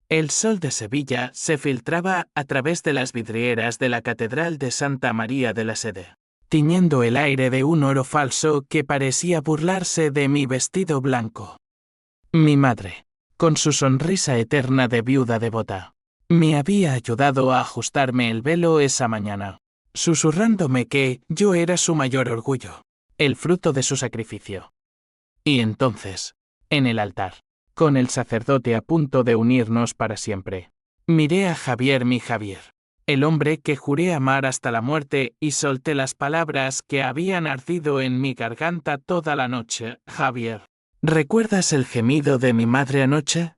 El sol de Sevilla se filtraba a través de las vidrieras de la Catedral de Santa María de la Sede, tiñendo el aire de un oro falso que parecía burlarse de mi vestido blanco. Mi madre, con su sonrisa eterna de viuda devota, me había ayudado a ajustarme el velo esa mañana, susurrándome que yo era su mayor orgullo, el fruto de su sacrificio. Y entonces, en el altar, con el sacerdote a punto de unirnos para siempre, miré a Javier, mi Javier, el hombre que juré amar hasta la muerte, y solté las palabras que habían ardido en mi garganta toda la noche. Javier, ¿recuerdas el gemido de mi madre anoche?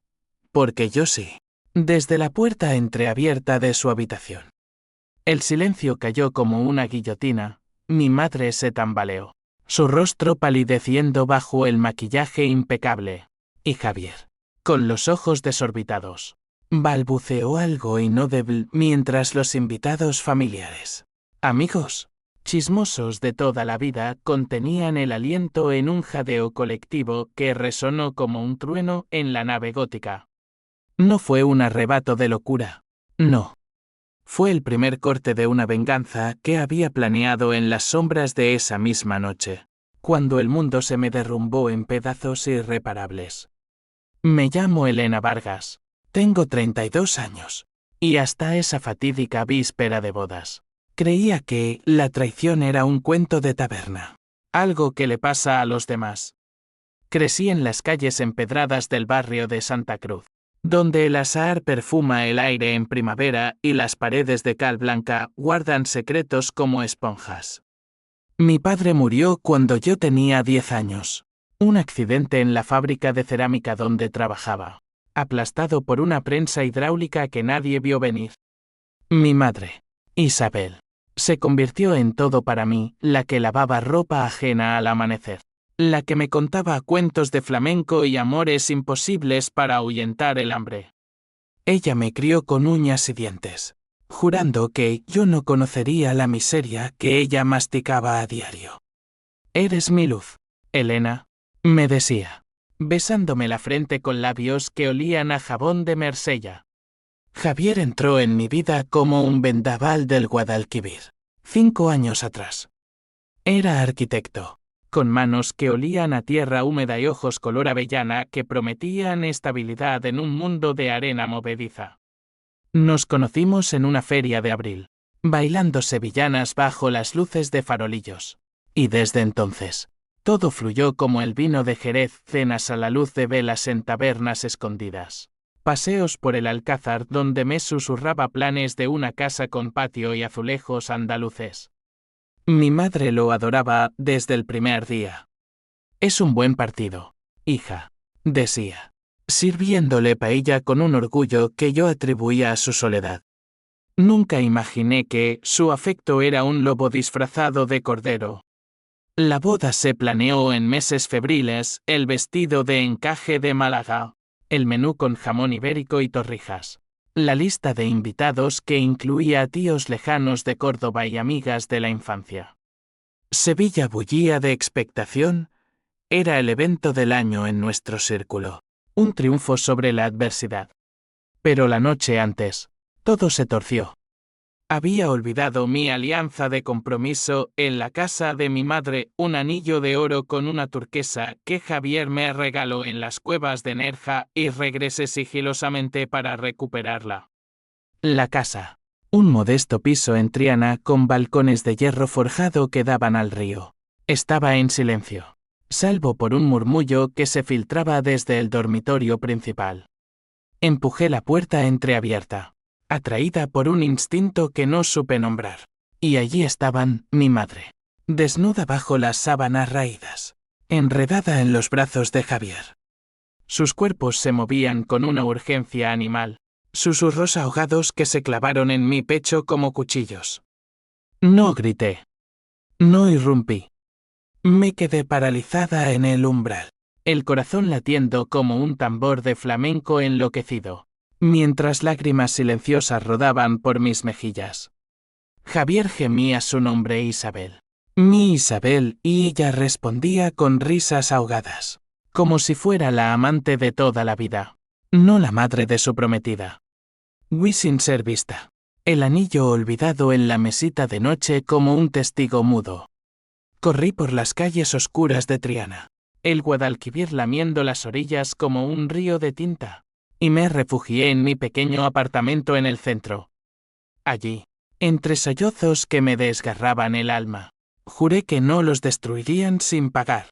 Porque yo sí. Desde la puerta entreabierta de su habitación. El silencio cayó como una guillotina, mi madre se tambaleó, su rostro palideciendo bajo el maquillaje impecable, y Javier, con los ojos desorbitados, balbuceó algo inaudible mientras los invitados familiares, amigos, chismosos de toda la vida, contenían el aliento en un jadeo colectivo que resonó como un trueno en la nave gótica. No fue un arrebato de locura, no. Fue el primer corte de una venganza que había planeado en las sombras de esa misma noche, cuando el mundo se me derrumbó en pedazos irreparables. Me llamo Elena Vargas, tengo 32 años, y hasta esa fatídica víspera de bodas, creía que la traición era un cuento de taberna, algo que le pasa a los demás. Crecí en las calles empedradas del barrio de Santa Cruz, donde el azahar perfuma el aire en primavera y las paredes de cal blanca guardan secretos como esponjas. Mi padre murió cuando yo tenía 10 años. Un accidente en la fábrica de cerámica donde trabajaba, aplastado por una prensa hidráulica que nadie vio venir. Mi madre, Isabel, se convirtió en todo para mí, la que lavaba ropa ajena al amanecer, la que me contaba cuentos de flamenco y amores imposibles para ahuyentar el hambre. Ella me crió con uñas y dientes, jurando que yo no conocería la miseria que ella masticaba a diario. Eres mi luz, Elena, me decía, besándome la frente con labios que olían a jabón de Marsella. Javier entró en mi vida como un vendaval del Guadalquivir, 5 años atrás. Era arquitecto, con manos que olían a tierra húmeda y ojos color avellana que prometían estabilidad en un mundo de arena movediza. Nos conocimos en una feria de abril, bailando sevillanas bajo las luces de farolillos. Y desde entonces, todo fluyó como el vino de Jerez, cenas a la luz de velas en tabernas escondidas, paseos por el Alcázar donde me susurraba planes de una casa con patio y azulejos andaluces. Mi madre lo adoraba desde el primer día. Es un buen partido, hija, decía, sirviéndole paella con un orgullo que yo atribuía a su soledad. Nunca imaginé que su afecto era un lobo disfrazado de cordero. La boda se planeó en meses febriles, el vestido de encaje de Málaga, el menú con jamón ibérico y torrijas, la lista de invitados que incluía a tíos lejanos de Córdoba y amigas de la infancia. Sevilla bullía de expectación, era el evento del año en nuestro círculo, un triunfo sobre la adversidad. Pero la noche antes, todo se torció. Había olvidado mi alianza de compromiso en la casa de mi madre, un anillo de oro con una turquesa que Javier me regaló en las cuevas de Nerja y regresé sigilosamente para recuperarla. La casa, un modesto piso en Triana con balcones de hierro forjado que daban al río, estaba en silencio, salvo por un murmullo que se filtraba desde el dormitorio principal. Empujé la puerta entreabierta, atraída por un instinto que no supe nombrar. Y allí estaban, mi madre, desnuda bajo las sábanas raídas, enredada en los brazos de Javier. Sus cuerpos se movían con una urgencia animal, susurros ahogados que se clavaron en mi pecho como cuchillos. No grité. No irrumpí. Me quedé paralizada en el umbral, el corazón latiendo como un tambor de flamenco enloquecido, mientras lágrimas silenciosas rodaban por mis mejillas. Javier gemía su nombre Isabel. Mi Isabel, y ella respondía con risas ahogadas, como si fuera la amante de toda la vida, no la madre de su prometida. Huí sin ser vista. El anillo olvidado en la mesita de noche como un testigo mudo. Corrí por las calles oscuras de Triana, el Guadalquivir lamiendo las orillas como un río de tinta, y me refugié en mi pequeño apartamento en el centro. Allí, entre sollozos que me desgarraban el alma, juré que no los destruirían sin pagar.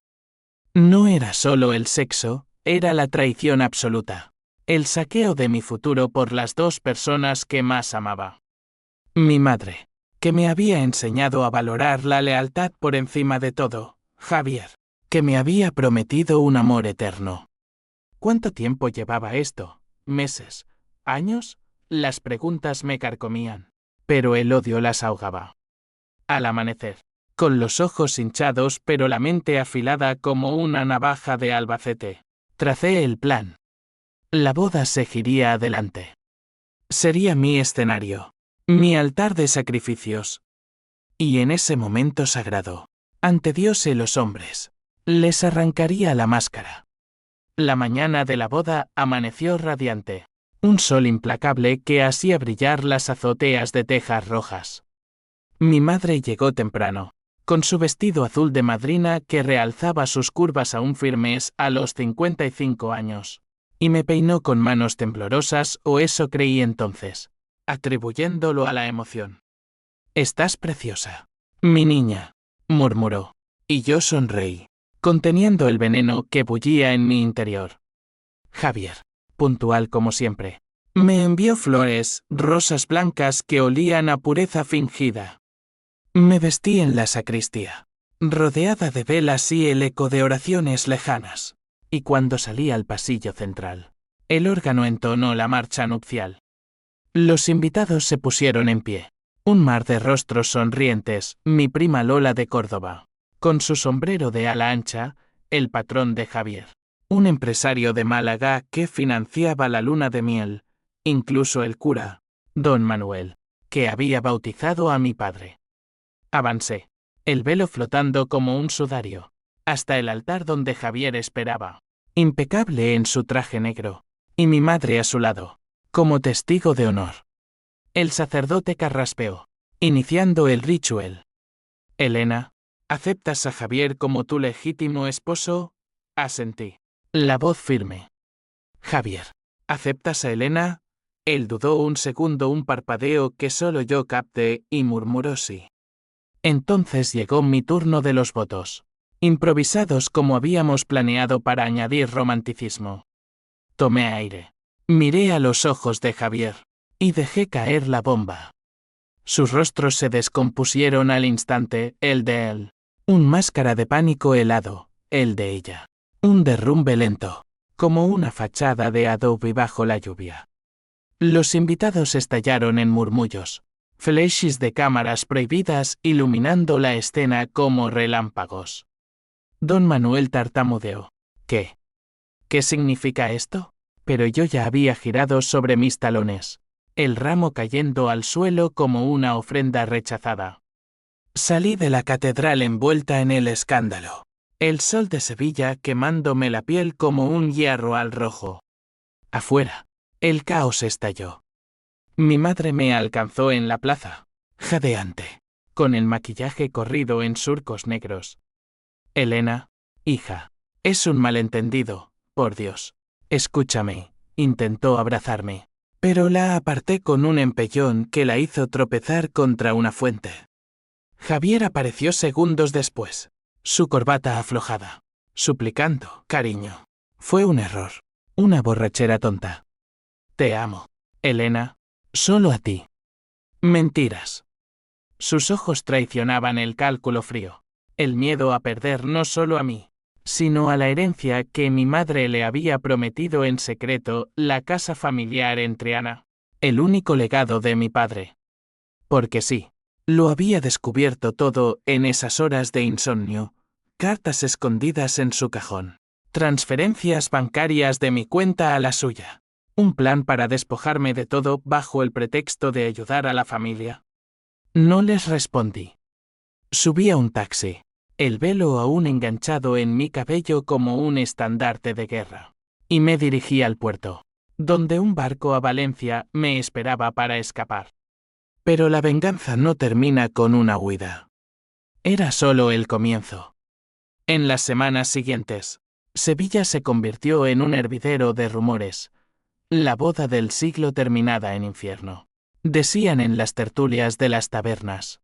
No era solo el sexo, era la traición absoluta, el saqueo de mi futuro por las dos personas que más amaba. Mi madre, que me había enseñado a valorar la lealtad por encima de todo, Javier, que me había prometido un amor eterno. ¿Cuánto tiempo llevaba esto? ¿Meses? ¿Años? Las preguntas me carcomían, pero el odio las ahogaba. Al amanecer, con los ojos hinchados pero la mente afilada como una navaja de Albacete, tracé el plan. La boda seguiría adelante. Sería mi escenario, mi altar de sacrificios. Y en ese momento sagrado, ante Dios y los hombres, les arrancaría la máscara. La mañana de la boda amaneció radiante. Un sol implacable que hacía brillar las azoteas de tejas rojas. Mi madre llegó temprano, con su vestido azul de madrina que realzaba sus curvas aún firmes a los 55 años, y me peinó con manos temblorosas, o eso creí entonces, atribuyéndolo a la emoción. «Estás preciosa, mi niña», murmuró, y yo sonreí, conteniendo el veneno que bullía en mi interior. Javier, puntual como siempre, me envió flores, rosas blancas que olían a pureza fingida. Me vestí en la sacristía, rodeada de velas y el eco de oraciones lejanas, y cuando salí al pasillo central, el órgano entonó la marcha nupcial. Los invitados se pusieron en pie. Un mar de rostros sonrientes, mi prima Lola de Córdoba, con su sombrero de ala ancha, el patrón de Javier, un empresario de Málaga que financiaba la luna de miel, incluso el cura, don Manuel, que había bautizado a mi padre. Avancé, el velo flotando como un sudario, hasta el altar donde Javier esperaba, impecable en su traje negro, y mi madre a su lado, como testigo de honor. El sacerdote carraspeó, iniciando el ritual. «Elena, ¿aceptas a Javier como tu legítimo esposo?» Asentí. La voz firme. «Javier, ¿aceptas a Elena?» Él dudó un segundo, un parpadeo que solo yo capté, y murmuró sí. Entonces llegó mi turno de los votos, improvisados como habíamos planeado para añadir romanticismo. Tomé aire. Miré a los ojos de Javier. Y dejé caer la bomba. Sus rostros se descompusieron al instante, el de él. Un máscara de pánico helado, el de ella. Un derrumbe lento, como una fachada de adobe bajo la lluvia. Los invitados estallaron en murmullos, flashes de cámaras prohibidas iluminando la escena como relámpagos. Don Manuel tartamudeó. ¿Qué? ¿Qué significa esto? Pero yo ya había girado sobre mis talones, el ramo cayendo al suelo como una ofrenda rechazada. Salí de la catedral envuelta en el escándalo, el sol de Sevilla quemándome la piel como un hierro al rojo. Afuera, el caos estalló. Mi madre me alcanzó en la plaza, jadeante, con el maquillaje corrido en surcos negros. «Elena, hija, es un malentendido, por Dios. Escúchame», intentó abrazarme, pero la aparté con un empellón que la hizo tropezar contra una fuente. Javier apareció segundos después, su corbata aflojada, suplicando, «Cariño, fue un error, una borrachera tonta. Te amo, Elena, solo a ti». Mentiras. Sus ojos traicionaban el cálculo frío, el miedo a perder no solo a mí, sino a la herencia que mi madre le había prometido en secreto, la casa familiar en Triana, el único legado de mi padre. Porque sí, lo había descubierto todo en esas horas de insomnio, cartas escondidas en su cajón, transferencias bancarias de mi cuenta a la suya, un plan para despojarme de todo bajo el pretexto de ayudar a la familia. No les respondí. Subí a un taxi, el velo aún enganchado en mi cabello como un estandarte de guerra, y me dirigí al puerto. donde un barco a Valencia me esperaba para escapar. Pero la venganza no termina con una huida. Era solo el comienzo. En las semanas siguientes, Sevilla se convirtió en un hervidero de rumores. La boda del siglo terminada en infierno, decían en las tertulias de las tabernas.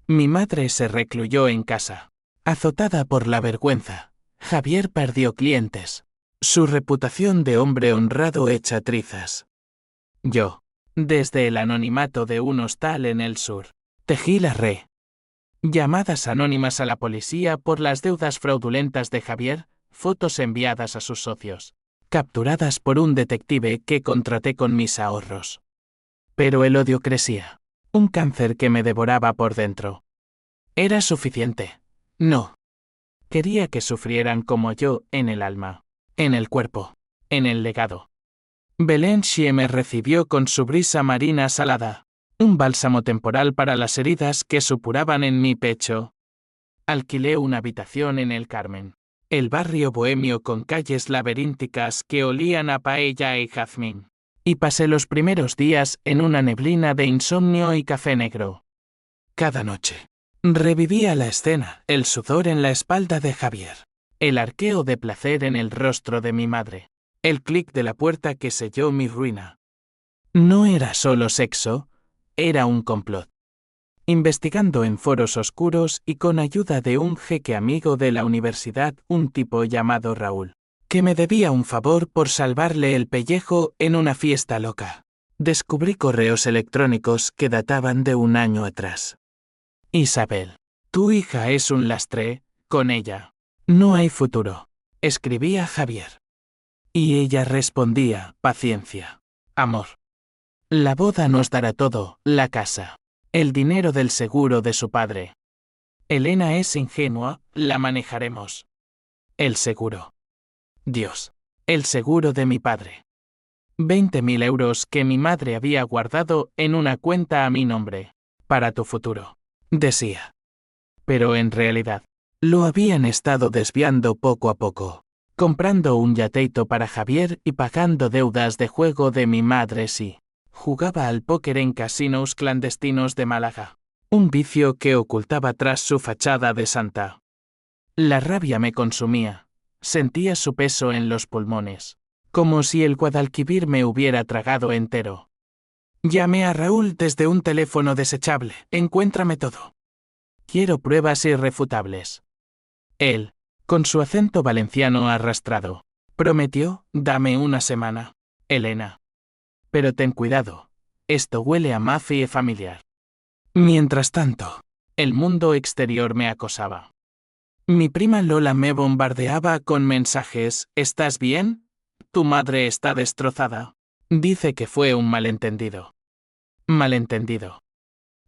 Mi madre se recluyó en casa, azotada por la vergüenza. Javier perdió clientes. Su reputación de hombre honrado hecha trizas. Yo, desde el anonimato de un hostal en el sur, tejí la red. Llamadas anónimas a la policía por las deudas fraudulentas de Javier, fotos enviadas a sus socios, capturadas por un detective que contraté con mis ahorros. Pero el odio crecía, un cáncer que me devoraba por dentro. ¿Era suficiente? No. Quería que sufrieran como yo en el alma, en el cuerpo, en el legado. Belenchie me recibió con su brisa marina salada, un bálsamo temporal para las heridas que supuraban en mi pecho. Alquilé una habitación en el Carmen, el barrio bohemio con calles laberínticas que olían a paella y jazmín, y pasé los primeros días en una neblina de insomnio y café negro. Cada noche, revivía la escena, el sudor en la espalda de Javier, el arqueo de placer en el rostro de mi madre, el clic de la puerta que selló mi ruina. No era solo sexo, era un complot. Investigando en foros oscuros y con ayuda de un jeque amigo de la universidad, un tipo llamado Raúl, que me debía un favor por salvarle el pellejo en una fiesta loca, descubrí correos electrónicos que databan de un año atrás. Isabel, tu hija es un lastre, con ella no hay futuro, escribía Javier. Y ella respondía, paciencia, amor. La boda nos dará todo, la casa, el dinero del seguro de su padre. Elena es ingenua, la manejaremos. El seguro. Dios, el seguro de mi padre. 20.000 euros que mi madre había guardado en una cuenta a mi nombre, para tu futuro, decía. Pero en realidad, lo habían estado desviando poco a poco, comprando un yateito para Javier y pagando deudas de juego de mi madre si jugaba al póker en casinos clandestinos de Málaga, un vicio que ocultaba tras su fachada de santa. La rabia me consumía, sentía su peso en los pulmones, como si el Guadalquivir me hubiera tragado entero. Llamé a Raúl desde un teléfono desechable, encuéntrame todo. Quiero pruebas irrefutables. Él, con su acento valenciano arrastrado, prometió, dame una semana, Elena. Pero ten cuidado, esto huele a mafia familiar. Mientras tanto, el mundo exterior me acosaba. Mi prima Lola me bombardeaba con mensajes, ¿estás bien? Tu madre está destrozada. Dice que fue un malentendido. Malentendido.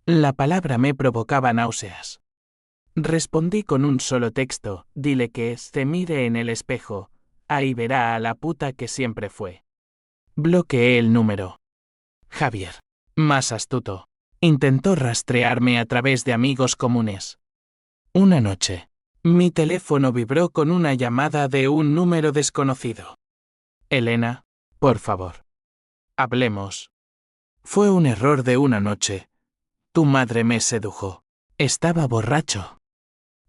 La palabra me provocaba náuseas. Respondí con un solo texto, dile que se mire en el espejo, ahí verá a la puta que siempre fue. Bloqueé el número. Javier, más astuto, intentó rastrearme a través de amigos comunes. Una noche, mi teléfono vibró con una llamada de un número desconocido. Elena, por favor. Hablemos. Fue un error de una noche. Tu madre me sedujo. Estaba borracho.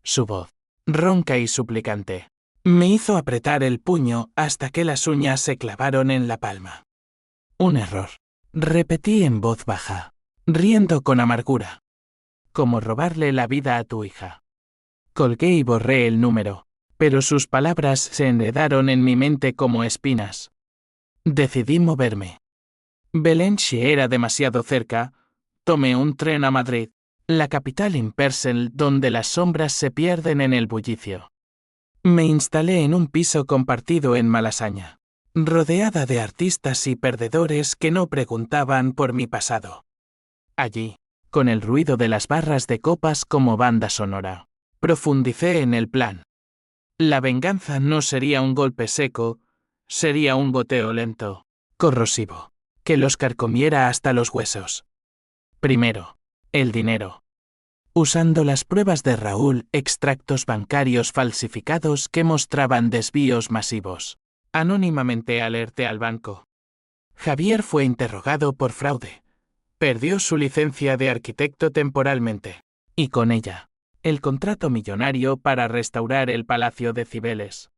Su voz, ronca y suplicante, me hizo apretar el puño hasta que las uñas se clavaron en la palma. Un error. Repetí en voz baja, riendo con amargura. Como robarle la vida a tu hija. Colgué y borré el número, pero sus palabras se enredaron en mi mente como espinas. Decidí moverme. Belenchie era demasiado cerca. Tomé un tren a Madrid, la capital impersonal donde las sombras se pierden en el bullicio. Me instalé en un piso compartido en Malasaña, rodeada de artistas y perdedores que no preguntaban por mi pasado. Allí, con el ruido de las barras de copas como banda sonora, profundicé en el plan. La venganza no sería un golpe seco, sería un goteo lento, corrosivo, que los carcomiera hasta los huesos. Primero, el dinero. Usando las pruebas de Raúl, extractos bancarios falsificados que mostraban desvíos masivos. Anónimamente alerté al banco. Javier fue interrogado por fraude. Perdió su licencia de arquitecto temporalmente. Y con ella, el contrato millonario para restaurar el Palacio de Cibeles.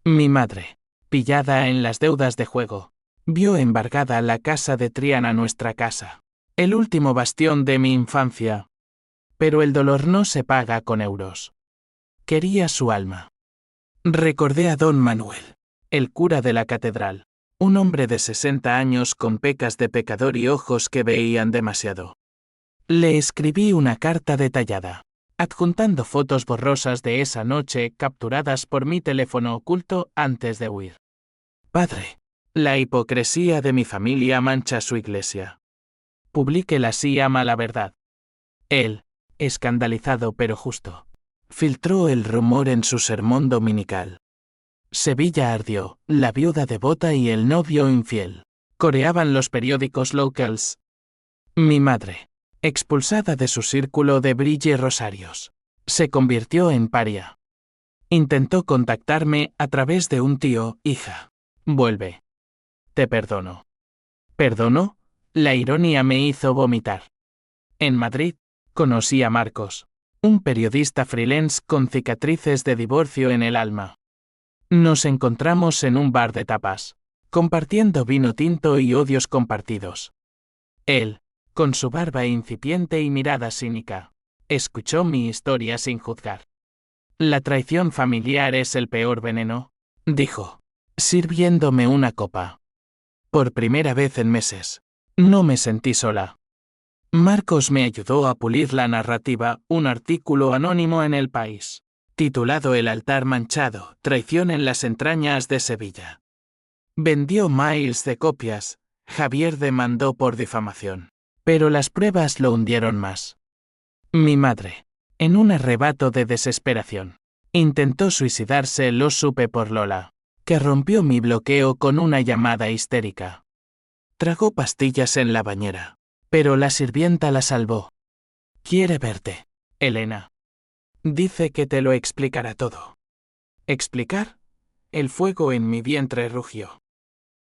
Mi madre, pillada en las deudas de juego, vio embargada la casa de Triana, nuestra casa. El último bastión de mi infancia. Pero el dolor no se paga con euros. Quería su alma. Recordé a don Manuel, el cura de la catedral, un hombre de 60 años con pecas de pecador y ojos que veían demasiado. Le escribí una carta detallada, adjuntando fotos borrosas de esa noche capturadas por mi teléfono oculto antes de huir. Padre, la hipocresía de mi familia mancha su iglesia. Publíquela si ama la verdad. Él, escandalizado pero justo, filtró el rumor en su sermón dominical. Sevilla ardió, la viuda devota y el novio infiel. Coreaban los periódicos locals. Mi madre, expulsada de su círculo de Brille Rosarios, se convirtió en paria. Intentó contactarme a través de un tío. Hija, vuelve. Te perdono. ¿Perdono? La ironía me hizo vomitar. En Madrid, conocí a Marcos, un periodista freelance con cicatrices de divorcio en el alma. Nos encontramos en un bar de tapas, compartiendo vino tinto y odios compartidos. Él, con su barba incipiente y mirada cínica, escuchó mi historia sin juzgar. La traición familiar es el peor veneno, dijo, sirviéndome una copa. Por primera vez en meses, no me sentí sola. Marcos me ayudó a pulir la narrativa, un artículo anónimo en El País, titulado El altar manchado, traición en las entrañas de Sevilla. Vendió miles de copias. Javier demandó por difamación, pero las pruebas lo hundieron más. Mi madre, en un arrebato de desesperación, intentó suicidarse. Lo supe por Lola, que rompió mi bloqueo con una llamada histérica. Tragó pastillas en la bañera, pero la sirvienta la salvó. Quiere verte, Elena. Dice que te lo explicará todo. ¿Explicar? El fuego en mi vientre rugió.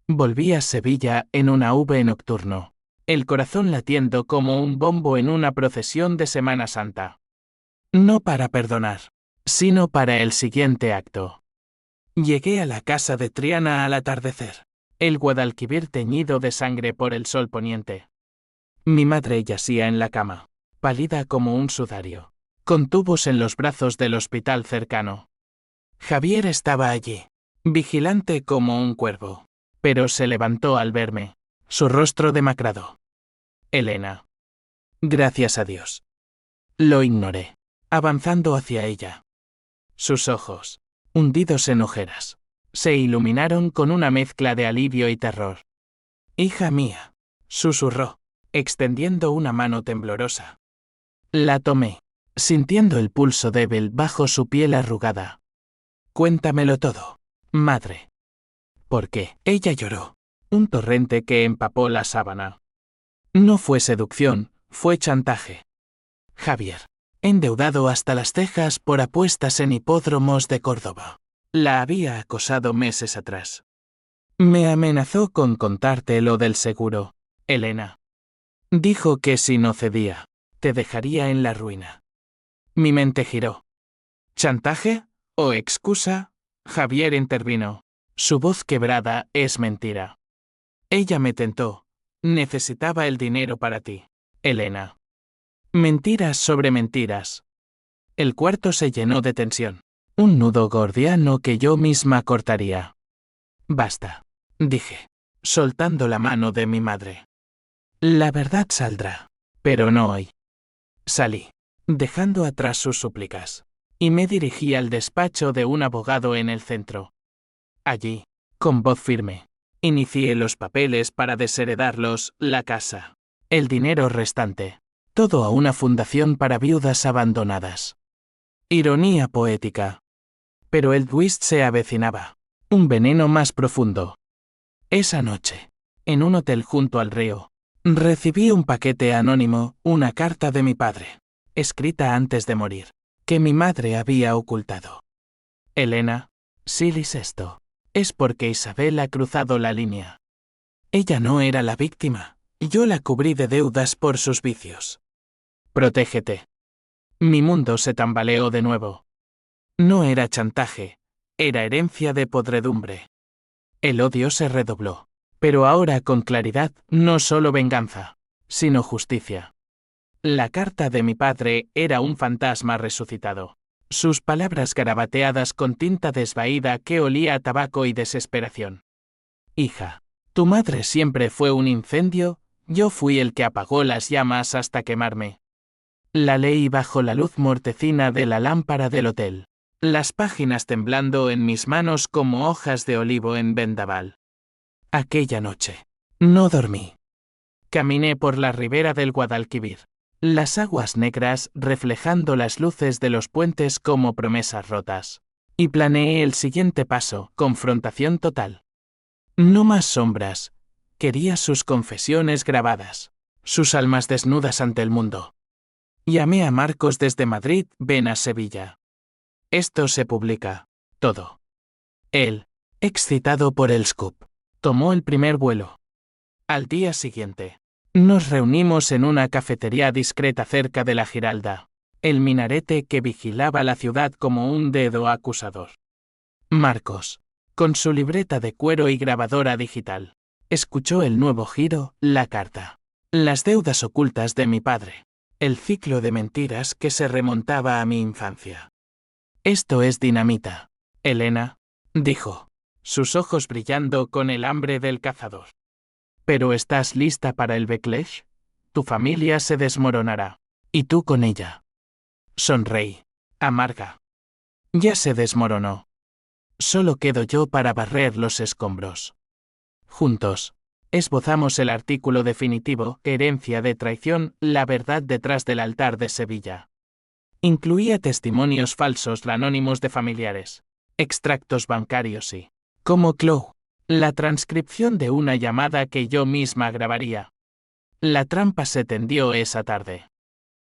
Volví a Sevilla en una V nocturno, el corazón latiendo como un bombo en una procesión de Semana Santa. No para perdonar, sino para el siguiente acto. Llegué a la casa de Triana al atardecer, el Guadalquivir teñido de sangre por el sol poniente. Mi madre yacía en la cama, pálida como un sudario, con tubos en los brazos del hospital cercano. Javier estaba allí, vigilante como un cuervo, pero se levantó al verme, su rostro demacrado. Elena. Gracias a Dios. Lo ignoré, avanzando hacia ella. Sus ojos, hundidos en ojeras, se iluminaron con una mezcla de alivio y terror. Hija mía, susurró, extendiendo una mano temblorosa. La tomé, sintiendo el pulso débil bajo su piel arrugada. Cuéntamelo todo, madre. ¿Por qué? Ella lloró, un torrente que empapó la sábana. No fue seducción, fue chantaje. Javier, endeudado hasta las cejas por apuestas en hipódromos de Córdoba, la había acosado meses atrás. Me amenazó con contarte lo del seguro, Elena. Dijo que si no cedía, te dejaría en la ruina. Mi mente giró. ¿Chantaje? ¿O excusa? Javier intervino. Su voz quebrada: es mentira. Ella me tentó. Necesitaba el dinero para ti, Elena. Mentiras sobre mentiras. El cuarto se llenó de tensión. Un nudo gordiano que yo misma cortaría. Basta, dije, soltando la mano de mi madre. La verdad saldrá, pero no hoy. Salí, dejando atrás sus súplicas, y me dirigí al despacho de un abogado en el centro. Allí, con voz firme, inicié los papeles para desheredarlos, la casa, el dinero restante, todo a una fundación para viudas abandonadas. Ironía poética. Pero el twist se avecinaba, un veneno más profundo. Esa noche, en un hotel junto al río, recibí un paquete anónimo, una carta de mi padre, escrita antes de morir, que mi madre había ocultado. Elena, si lees esto, es porque Isabel ha cruzado la línea. Ella no era la víctima. Yo la cubrí de deudas por sus vicios. Protégete. Mi mundo se tambaleó de nuevo. No era chantaje, era herencia de podredumbre. El odio se redobló, pero ahora con claridad, no solo venganza, sino justicia. La carta de mi padre era un fantasma resucitado. Sus palabras garabateadas con tinta desvaída que olía a tabaco y desesperación. Hija, tu madre siempre fue un incendio, yo fui el que apagó las llamas hasta quemarme. La leí bajo la luz mortecina de la lámpara del hotel. Las páginas temblando en mis manos como hojas de olivo en vendaval. Aquella noche. No dormí. Caminé por la ribera del Guadalquivir. Las aguas negras reflejando las luces de los puentes como promesas rotas. Y planeé el siguiente paso, confrontación total. No más sombras. Quería sus confesiones grabadas. Sus almas desnudas ante el mundo. Llamé a Marcos desde Madrid, ven a Sevilla. Esto se publica. Todo. Él, excitado por el scoop, tomó el primer vuelo. Al día siguiente, nos reunimos en una cafetería discreta cerca de la Giralda, el minarete que vigilaba la ciudad como un dedo acusador. Marcos, con su libreta de cuero y grabadora digital, escuchó el nuevo giro, la carta. Las deudas ocultas de mi padre. El ciclo de mentiras que se remontaba a mi infancia. Esto es dinamita, Elena, dijo, sus ojos brillando con el hambre del cazador. ¿Pero estás lista para el backlash? Tu familia se desmoronará. Y tú con ella. Sonreí, amarga. Ya se desmoronó. Solo quedo yo para barrer los escombros. Juntos, esbozamos el artículo definitivo, herencia de traición, la verdad detrás del altar de Sevilla. Incluía testimonios falsos anónimos de familiares, extractos bancarios y, como Chloe, la transcripción de una llamada que yo misma grabaría. La trampa se tendió esa tarde.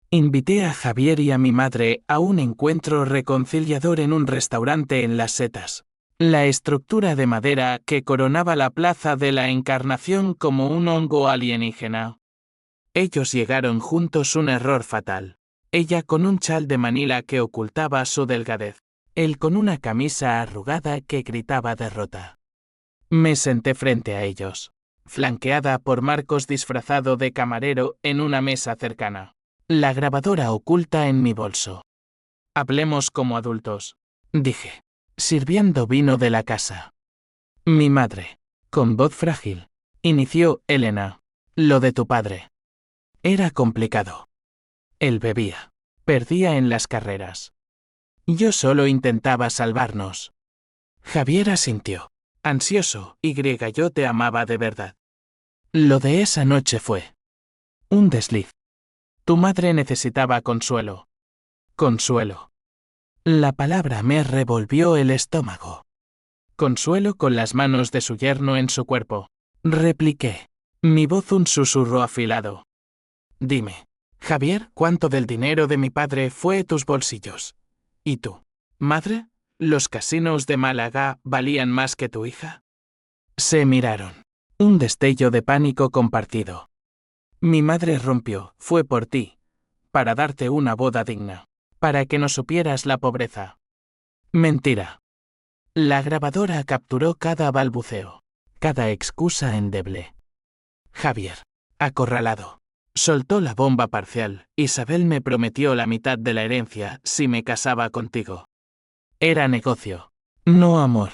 Invité a Javier y a mi madre a un encuentro reconciliador en un restaurante en Las Setas. La estructura de madera que coronaba la plaza de la Encarnación como un hongo alienígena. Ellos llegaron juntos, un error fatal. Ella con un chal de Manila que ocultaba su delgadez. Él con una camisa arrugada que gritaba derrota. Me senté frente a ellos, flanqueada por Marcos disfrazado de camarero en una mesa cercana. La grabadora oculta en mi bolso. Hablemos como adultos, dije, sirviendo vino de la casa. Mi madre, con voz frágil, inició, Elena, lo de tu padre. Era complicado. Él bebía. Perdía en las carreras. Yo solo intentaba salvarnos. Javier asintió. Ansioso, yo te amaba de verdad. Lo de esa noche fue un desliz. Tu madre necesitaba consuelo. Consuelo. La palabra me revolvió el estómago. Consuelo con las manos de su yerno en su cuerpo. Repliqué. Mi voz un susurro afilado. Dime, Javier, ¿cuánto del dinero de mi padre fue tus bolsillos? ¿Y tú, madre? ¿Los casinos de Málaga valían más que tu hija? Se miraron. Un destello de pánico compartido. Mi madre rompió, fue por ti. Para darte una boda digna. Para que no supieras la pobreza. Mentira. La grabadora capturó cada balbuceo. Cada excusa endeble. Javier, acorralado. Soltó la bomba parcial. Isabel me prometió la mitad de la herencia si me casaba contigo. Era negocio, no amor.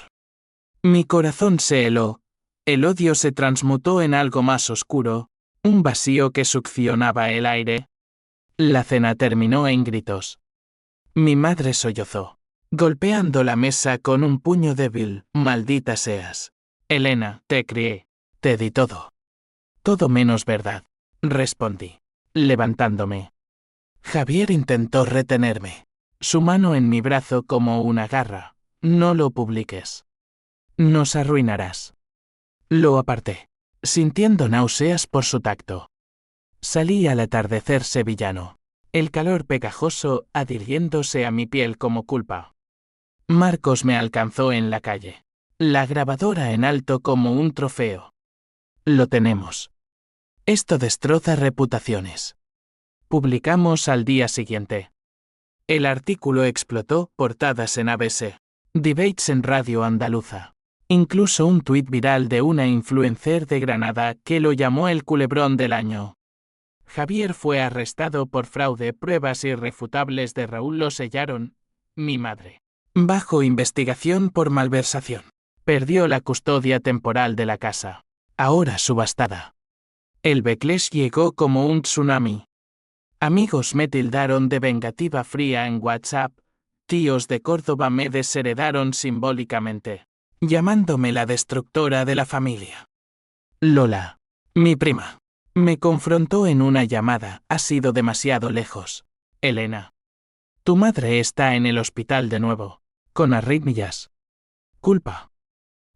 Mi corazón se heló. El odio se transmutó en algo más oscuro, un vacío que succionaba el aire. La cena terminó en gritos. Mi madre sollozó, golpeando la mesa con un puño débil. Maldita seas. Elena, te crié. Te di todo. Todo menos verdad, respondí, levantándome. Javier intentó retenerme. Su mano en mi brazo como una garra. No lo publiques. Nos arruinarás. Lo aparté, sintiendo náuseas por su tacto. Salí al atardecer sevillano. El calor pegajoso adhiriéndose a mi piel como culpa. Marcos me alcanzó en la calle. La grabadora en alto como un trofeo. Lo tenemos. Esto destroza reputaciones. Publicamos al día siguiente. El artículo explotó, portadas en ABC. Debates en Radio Andaluza. Incluso un tuit viral de una influencer de Granada que lo llamó el culebrón del año. Javier fue arrestado por fraude. Pruebas irrefutables de Raúl lo sellaron. Mi madre. Bajo investigación por malversación. Perdió la custodia temporal de la casa. Ahora subastada. El backlash llegó como un tsunami. Amigos me tildaron de vengativa fría en WhatsApp. Tíos de Córdoba me desheredaron simbólicamente, llamándome la destructora de la familia. Lola, mi prima, me confrontó en una llamada. Ha sido demasiado lejos. Elena, tu madre está en el hospital de nuevo, con arritmias. Culpa.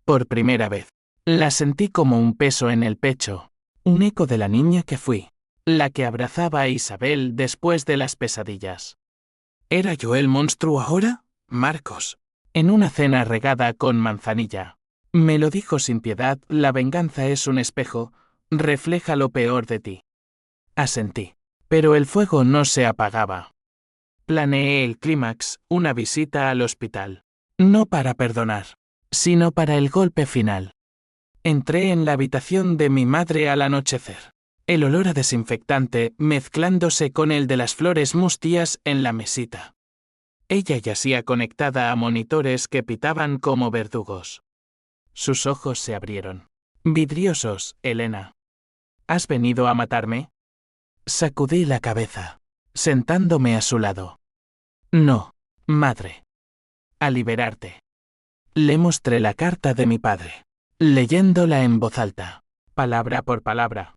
Por primera vez, la sentí como un peso en el pecho, un eco de la niña que fui, la que abrazaba a Isabel después de las pesadillas. ¿Era yo el monstruo ahora, Marcos? En una cena regada con manzanilla. Me lo dijo sin piedad: la venganza es un espejo, refleja lo peor de ti. Asentí. Pero el fuego no se apagaba. Planeé el clímax, una visita al hospital. No para perdonar, sino para el golpe final. Entré en la habitación de mi madre al anochecer. El olor a desinfectante mezclándose con el de las flores mustias en la mesita. Ella yacía conectada a monitores que pitaban como verdugos. Sus ojos se abrieron. Vidriosos, Elena. ¿Has venido a matarme? Sacudí la cabeza, sentándome a su lado. No, madre. A liberarte. Le mostré la carta de mi padre, leyéndola en voz alta, palabra por palabra.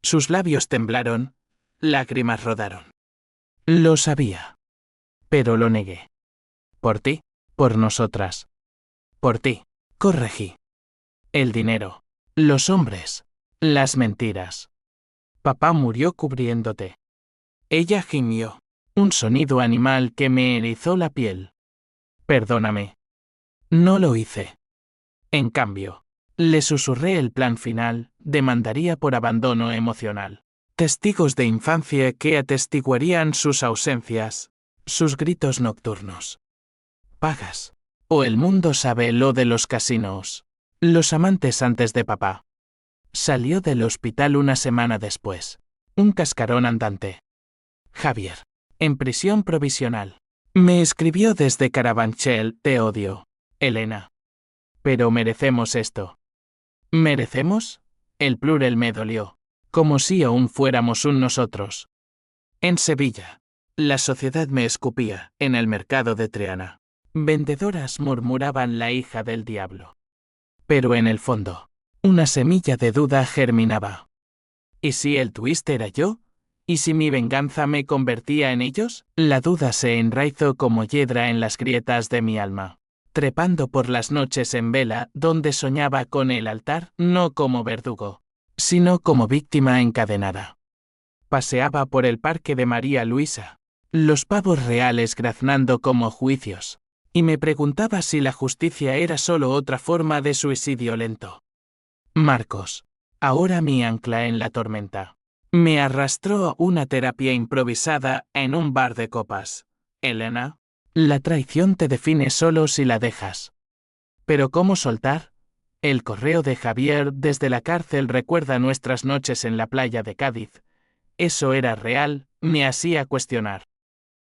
Sus labios temblaron, lágrimas rodaron. Lo sabía. Pero lo negué. Por ti, por nosotras. Por ti, corregí. El dinero, los hombres, las mentiras. Papá murió cubriéndote. Ella gimió, un sonido animal que me erizó la piel. Perdóname. No lo hice. En cambio, le susurré el plan final: demandaría por abandono emocional. Testigos de infancia que atestiguarían sus ausencias, sus gritos nocturnos. Pagas. O el mundo sabe lo de los casinos. Los amantes antes de papá. Salió del hospital una semana después. Un cascarón andante. Javier. En prisión provisional. Me escribió desde Carabanchel: te odio, Elena. Pero merecemos esto. ¿Merecemos? El plural me dolió. Como si aún fuéramos un nosotros. En Sevilla. La sociedad me escupía, en el mercado de Triana. Vendedoras murmuraban: la hija del diablo. Pero en el fondo, una semilla de duda germinaba. ¿Y si el twist era yo? ¿Y si mi venganza me convertía en ellos? La duda se enraizó como hiedra en las grietas de mi alma. Trepando por las noches en vela, donde soñaba con el altar, no como verdugo, sino como víctima encadenada. Paseaba por el parque de María Luisa, los pavos reales graznando como juicios, y me preguntaba si la justicia era solo otra forma de suicidio lento. Marcos, ahora mi ancla en la tormenta, me arrastró a una terapia improvisada en un bar de copas. Elena, la traición te define solo si la dejas. Pero ¿cómo soltar? El correo de Javier desde la cárcel recuerda nuestras noches en la playa de Cádiz. ¿Eso era real? Me hacía cuestionar.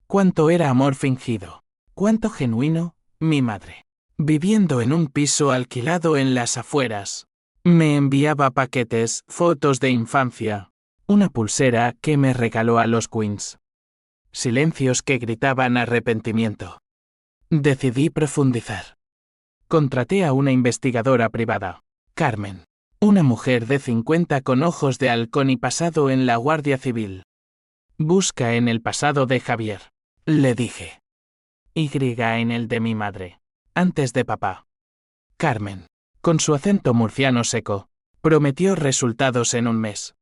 ¿Cuánto era amor fingido? ¿Cuánto genuino? Mi madre, viviendo en un piso alquilado en las afueras, me enviaba paquetes, fotos de infancia, una pulsera que me regaló a los Queens. Silencios que gritaban arrepentimiento. Decidí profundizar. Contraté a una investigadora privada, Carmen, una mujer de 50 con ojos de halcón y pasado en la Guardia Civil. Busca en el pasado de Javier, le dije. Y en el de mi madre, antes de papá. Carmen, con su acento murciano seco, prometió resultados en un mes.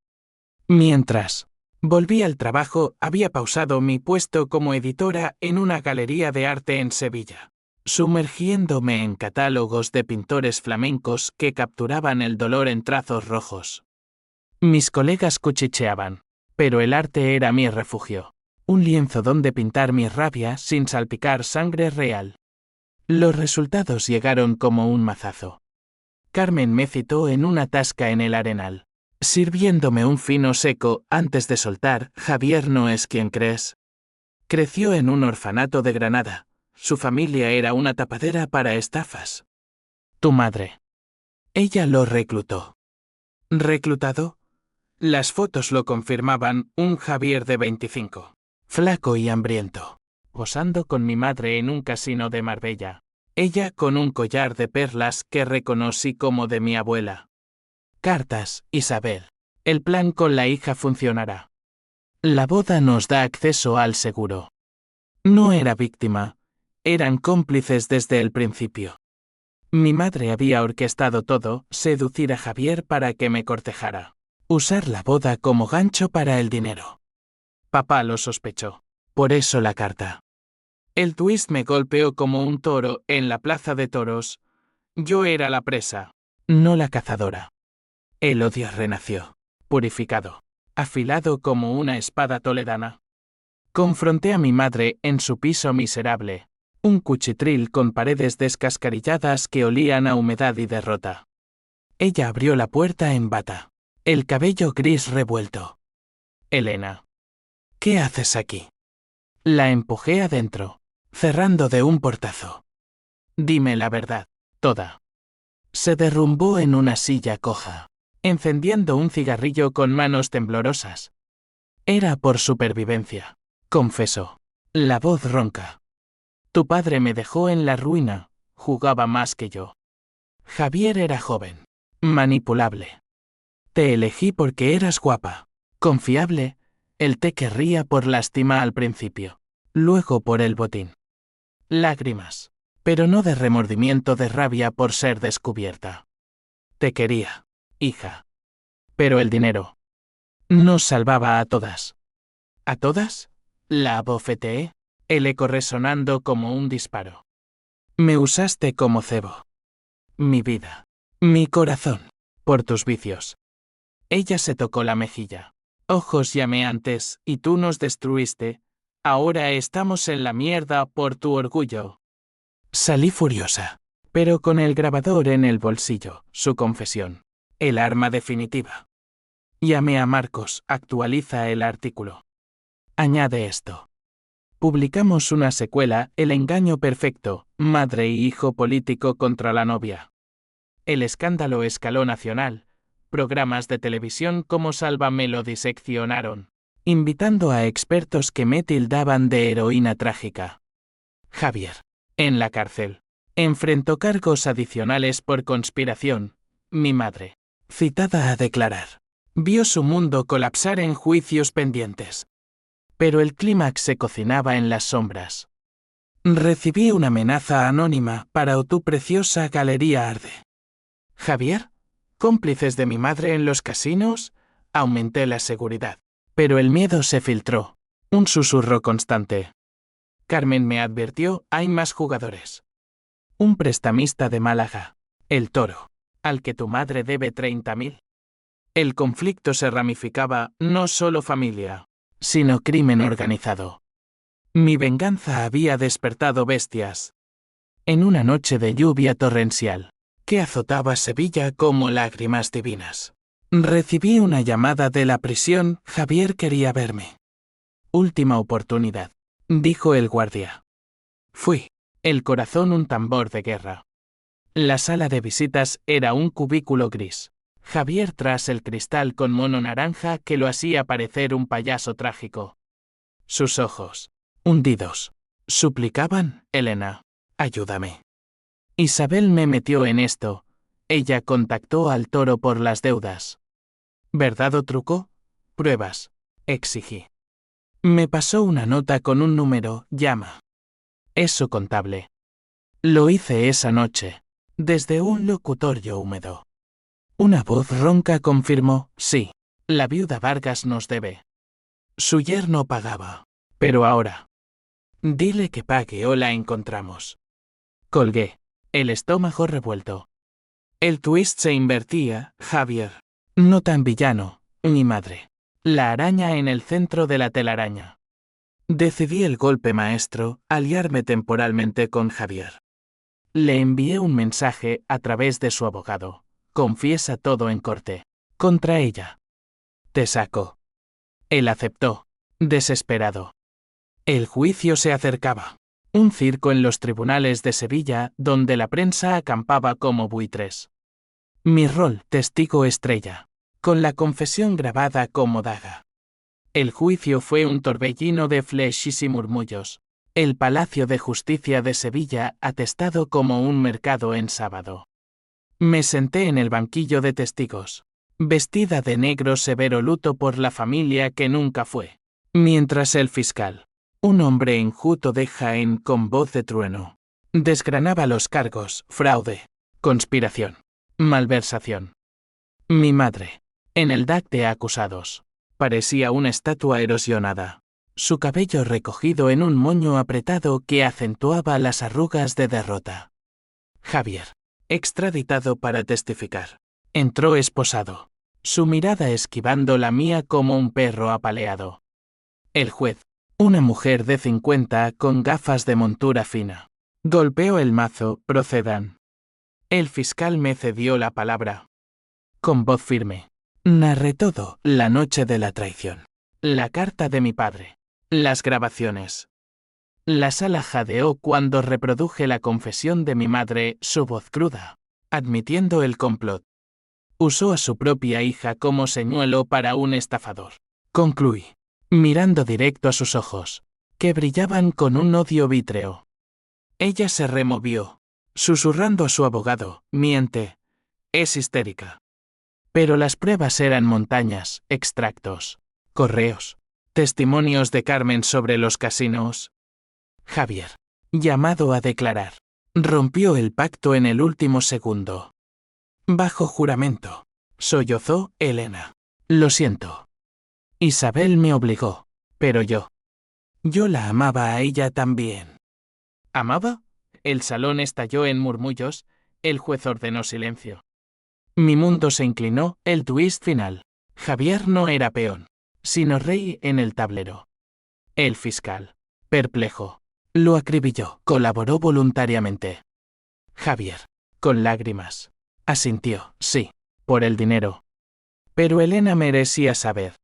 Mientras volví al trabajo, había pausado mi puesto como editora en una galería de arte en Sevilla. sumergiéndome en catálogos de pintores flamencos que capturaban el dolor en trazos rojos. Mis colegas cuchicheaban, pero el arte era mi refugio. Un lienzo donde pintar mi rabia sin salpicar sangre real. Los resultados llegaron como un mazazo. Carmen me citó en una tasca en el Arenal, sirviéndome un fino seco antes de soltar: Javier no es quien crees. Creció en un orfanato de Granada. Su familia era una tapadera para estafas. Tu madre. Ella lo reclutó. ¿Reclutado? Las fotos lo confirmaban: un Javier de 25. Flaco y hambriento. Posando con mi madre en un casino de Marbella. Ella con un collar de perlas que reconocí como de mi abuela. Cartas, Isabel. El plan con la hija funcionará. La boda nos da acceso al seguro. No era víctima. Eran cómplices desde el principio. Mi madre había orquestado todo: seducir a Javier para que me cortejara. Usar la boda como gancho para el dinero. Papá lo sospechó. Por eso la carta. El twist me golpeó como un toro en la plaza de toros. Yo era la presa, no la cazadora. El odio renació, purificado, afilado como una espada toledana. Confronté a mi madre en su piso miserable, un cuchitril con paredes descascarilladas que olían a humedad y derrota. Ella abrió la puerta en bata, el cabello gris revuelto. Elena. ¿Qué haces aquí? La empujé adentro, cerrando de un portazo. Dime la verdad, toda. Se derrumbó en una silla coja, encendiendo un cigarrillo con manos temblorosas. Era por supervivencia, confesó, la voz ronca. Tu padre me dejó en la ruina, jugaba más que yo. Javier era joven, manipulable. Te elegí porque eras guapa, confiable. Él te querría por lástima al principio, luego por el botín. Lágrimas, pero no de remordimiento, de rabia por ser descubierta. Te quería, hija. Pero el dinero nos salvaba a todas. ¿A todas? La abofeteé, el eco resonando como un disparo. Me usaste como cebo. Mi vida, mi corazón, por tus vicios. Ella se tocó la mejilla. Ojos llameantes, y tú nos destruiste. Ahora estamos en la mierda por tu orgullo. Salí furiosa, pero con el grabador en el bolsillo, su confesión. El arma definitiva. Llamé a Marcos, actualiza el artículo. Añade esto. Publicamos una secuela: El engaño perfecto, madre y hijo político contra la novia. El escándalo escaló nacional. Programas de televisión como Sálvame lo diseccionaron, invitando a expertos que me tildaban de heroína trágica. Javier, en la cárcel, enfrentó cargos adicionales por conspiración. Mi madre, citada a declarar, vio su mundo colapsar en juicios pendientes. Pero el clímax se cocinaba en las sombras. Recibí una amenaza anónima: para tu preciosa galería arde. Javier, cómplices de mi madre en los casinos. Aumenté la seguridad. Pero el miedo se filtró. Un susurro constante. Carmen me advirtió: hay más jugadores. Un prestamista de Málaga, el Toro, al que tu madre debe 30.000. El conflicto se ramificaba: no solo familia, sino crimen organizado. Mi venganza había despertado bestias. En una noche de lluvia torrencial, que azotaba Sevilla como lágrimas divinas, recibí una llamada de la prisión: Javier quería verme. Última oportunidad, dijo el guardia. Fui, el corazón un tambor de guerra. La sala de visitas era un cubículo gris. Javier tras el cristal con mono naranja que lo hacía parecer un payaso trágico. Sus ojos, hundidos, suplicaban: Elena, ayúdame. Isabel me metió en esto. Ella contactó al Toro por las deudas. ¿Verdad o truco? Pruebas, exigí. Me pasó una nota con un número: llama. Es su contable. Lo hice esa noche, desde un locutorio húmedo. Una voz ronca confirmó: sí, la viuda Vargas nos debe. Su yerno pagaba. Pero ahora. Dile que pague o la encontramos. Colgué, el estómago revuelto. El twist se invertía, Javier. No tan villano, mi madre. La araña en el centro de la telaraña. Decidí el golpe maestro, aliarme temporalmente con Javier. Le envié un mensaje a través de su abogado. Confiesa todo en corte. Contra ella. Te saco. Él aceptó, desesperado. El juicio se acercaba. Un circo en los tribunales de Sevilla, donde la prensa acampaba como buitres. Mi rol, testigo estrella. Con la confesión grabada como daga. El juicio fue un torbellino de flechas y murmullos. El Palacio de Justicia de Sevilla atestado como un mercado en sábado. Me senté en el banquillo de testigos, vestida de negro severo luto por la familia que nunca fue. Mientras el fiscal, un hombre enjuto de Jaén con voz de trueno, desgranaba los cargos: fraude, conspiración, malversación. Mi madre, en el DAC de acusados, parecía una estatua erosionada, su cabello recogido en un moño apretado que acentuaba las arrugas de derrota. Javier, extraditado para testificar, entró esposado, su mirada esquivando la mía como un perro apaleado. El juez, una mujer de 50 con gafas de montura fina, golpeó el mazo: procedan. El fiscal me cedió la palabra. Con voz firme, narré todo: la noche de la traición, la carta de mi padre, las grabaciones. La sala jadeó cuando reproduje la confesión de mi madre, su voz cruda, admitiendo el complot. Usó a su propia hija como señuelo para un estafador. Concluí, mirando directo a sus ojos, que brillaban con un odio vítreo. Ella se removió, susurrando a su abogado: miente, es histérica. Pero las pruebas eran montañas: extractos, correos, testimonios de Carmen sobre los casinos. Javier, llamado a declarar, rompió el pacto en el último segundo. Bajo juramento, sollozó Elena. Lo siento. Isabel me obligó, pero yo la amaba a ella también. ¿Amaba? El salón estalló en murmullos, el juez ordenó silencio. Mi mundo se inclinó, el twist final. Javier no era peón, sino rey en el tablero. El fiscal, perplejo, lo acribilló, colaboró voluntariamente. Javier, con lágrimas, asintió: sí, por el dinero. Pero Elena merecía saber.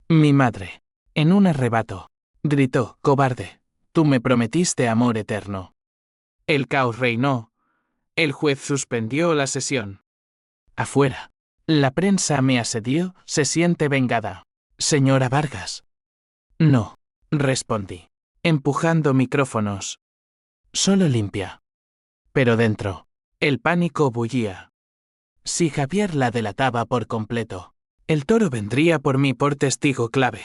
Mi madre, en un arrebato, gritó: cobarde, tú me prometiste amor eterno. El caos reinó. El juez suspendió la sesión. Afuera, la prensa me asedió: se siente vengada. Señora Vargas. No, respondí, empujando micrófonos. Solo limpia. Pero dentro, el pánico bullía. Si Javier la delataba por completo, el toro vendría por mí por testigo clave.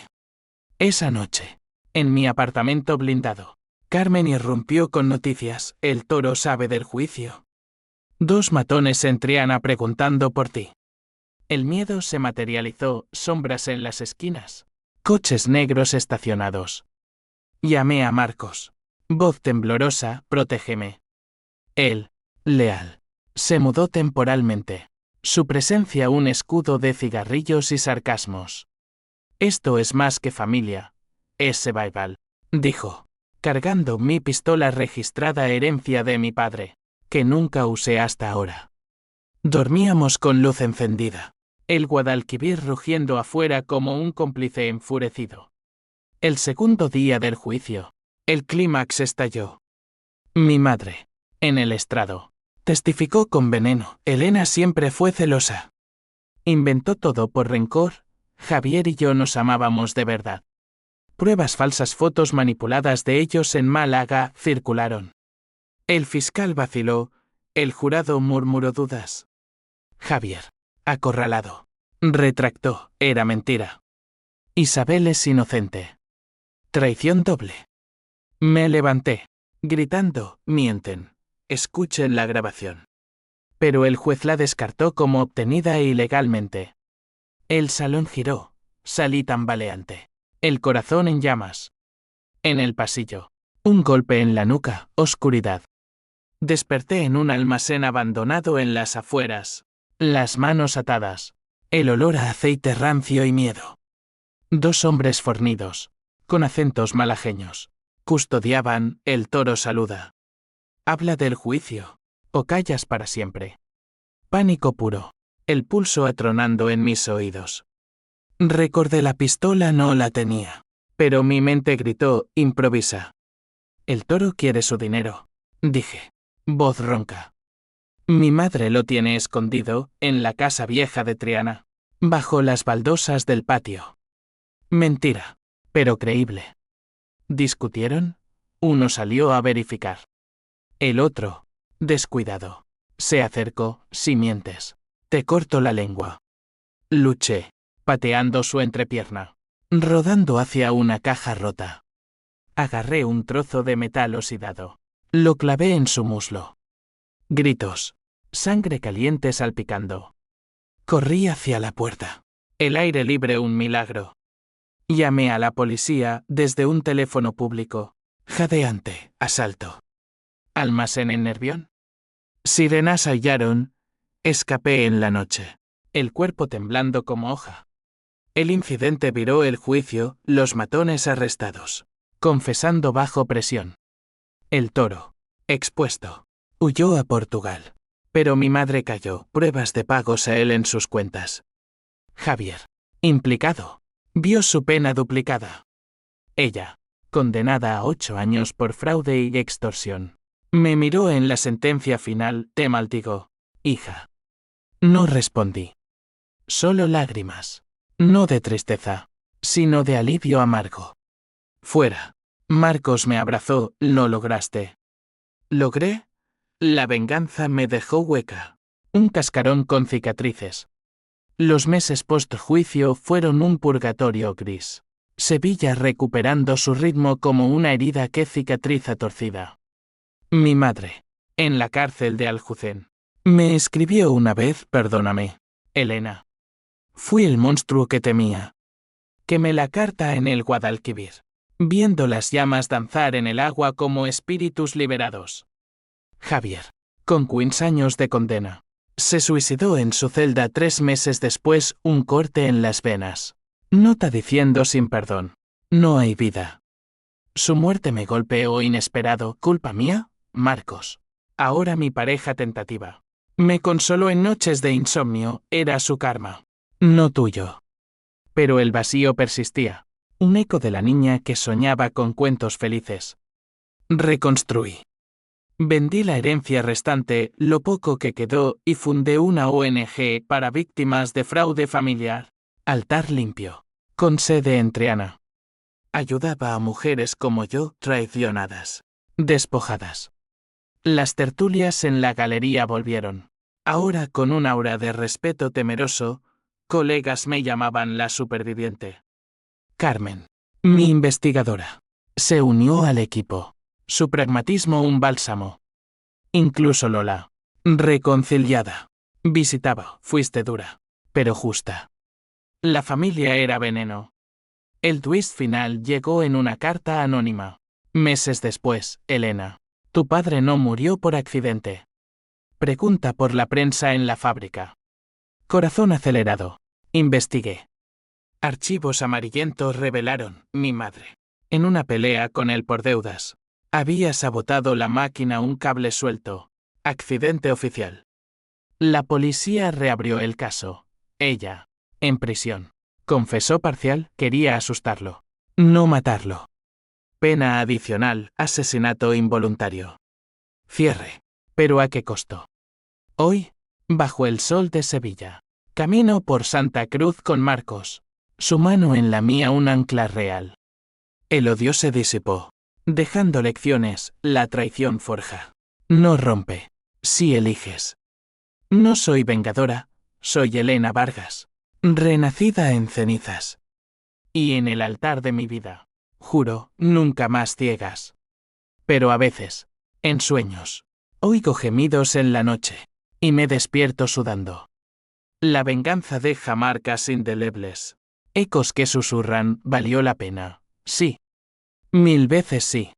Esa noche, en mi apartamento blindado, Carmen irrumpió con noticias: el toro sabe del juicio. 2 matones en Triana preguntando por ti. El miedo se materializó: sombras en las esquinas, coches negros estacionados. Llamé a Marcos. Voz temblorosa: protégeme. Él, leal, se mudó temporalmente. Su presencia un escudo de cigarrillos y sarcasmos. Esto es más que familia, es survival, dijo, cargando mi pistola registrada, herencia de mi padre, que nunca usé hasta ahora. Dormíamos con luz encendida, el Guadalquivir rugiendo afuera como un cómplice enfurecido. El segundo día del juicio, el clímax estalló. Mi madre, en el estrado, testificó con veneno: Elena siempre fue celosa. Inventó todo por rencor. Javier y yo nos amábamos de verdad. Pruebas falsas, fotos manipuladas de ellos en Málaga, circularon. El fiscal vaciló, el jurado murmuró dudas. Javier, acorralado, retractó: era mentira. Isabel es inocente. Traición doble. Me levanté, gritando: mienten, escuchen la grabación. Pero el juez la descartó como obtenida ilegalmente. El salón giró, salí tambaleante, el corazón en llamas. En el pasillo, un golpe en la nuca, oscuridad. Desperté en un almacén abandonado en las afueras, las manos atadas, el olor a aceite rancio y miedo. 2 hombres fornidos, con acentos malagueños, custodiaban El Toro saluda. Habla del juicio, o callas para siempre. Pánico puro, el pulso atronando en mis oídos. Recordé la pistola, no la tenía, pero mi mente gritó, improvisa. El Toro quiere su dinero, dije, voz ronca. Mi madre lo tiene escondido, en la casa vieja de Triana, bajo las baldosas del patio. Mentira, pero creíble. ¿Discutieron? Uno salió a verificar. El otro, descuidado, se acercó, si mientes, te corto la lengua. Luché, pateando su entrepierna, rodando hacia una caja rota. Agarré un trozo de metal oxidado. Lo clavé en su muslo. Gritos. Sangre caliente salpicando. Corrí hacia la puerta. El aire libre un milagro. Llamé a la policía desde un teléfono público. Jadeante, asalto. Almacén en Nervión. Sirenas aullaron. Escapé en la noche. El cuerpo temblando como hoja. El incidente viró el juicio, los matones arrestados. Confesando bajo presión. El Toro, expuesto, huyó a Portugal. Pero mi madre cayó, pruebas de pagos a él en sus cuentas. Javier, implicado, vio su pena duplicada. Ella, condenada a 8 años por fraude y extorsión. Me miró en la sentencia final, te maldigo, hija. No respondí. Solo lágrimas. No de tristeza, sino de alivio amargo. Fuera. Marcos me abrazó, lo lograste. ¿Logré? La venganza me dejó hueca. Un cascarón con cicatrices. Los meses post-juicio fueron un purgatorio gris. Sevilla recuperando su ritmo como una herida que cicatriza torcida. Mi madre, en la cárcel de Aljucén, me escribió una vez, perdóname, Elena. Fui el monstruo que temía. Quemé la carta en el Guadalquivir, viendo las llamas danzar en el agua como espíritus liberados. Javier, con 15 años de condena, se suicidó en su celda 3 meses después, un corte en las venas. Nota diciendo sin perdón, no hay vida. Su muerte me golpeó inesperado, ¿culpa mía? Marcos. Ahora mi pareja tentativa. Me consoló en noches de insomnio, era su karma. No tuyo. Pero el vacío persistía. Un eco de la niña que soñaba con cuentos felices. Reconstruí. Vendí la herencia restante, lo poco que quedó, y fundé una ONG para víctimas de fraude familiar. Altar limpio. Con sede en Triana. Ayudaba a mujeres como yo, traicionadas. Despojadas. Las tertulias en la galería volvieron. Ahora con un aura de respeto temeroso, colegas me llamaban la superviviente. Carmen, mi investigadora, se unió al equipo. Su pragmatismo un bálsamo. Incluso Lola, reconciliada, visitaba, fuiste dura, pero justa. La familia era veneno. El twist final llegó en una carta anónima. Meses después, Elena, tu padre no murió por accidente. Pregunta por la prensa en la fábrica. Corazón acelerado. Investigué. Archivos amarillentos revelaron, mi madre, en una pelea con él por deudas, había sabotado la máquina un cable suelto. Accidente oficial. La policía reabrió el caso. Ella, en prisión. Confesó parcial, quería asustarlo. No matarlo. Pena adicional, asesinato involuntario. Cierre. ¿Pero a qué costo? Hoy, bajo el sol de Sevilla, camino por Santa Cruz con Marcos. Su mano en la mía un ancla real. El odio se disipó, dejando lecciones, la traición forja. No rompe, si eliges. No soy vengadora, soy Elena Vargas, renacida en cenizas. Y en el altar de mi vida, juro, nunca más ciegas. Pero a veces, en sueños, oigo gemidos en la noche, y me despierto sudando. La venganza deja marcas indelebles. Ecos que susurran, valió la pena. Sí. 1000 veces sí.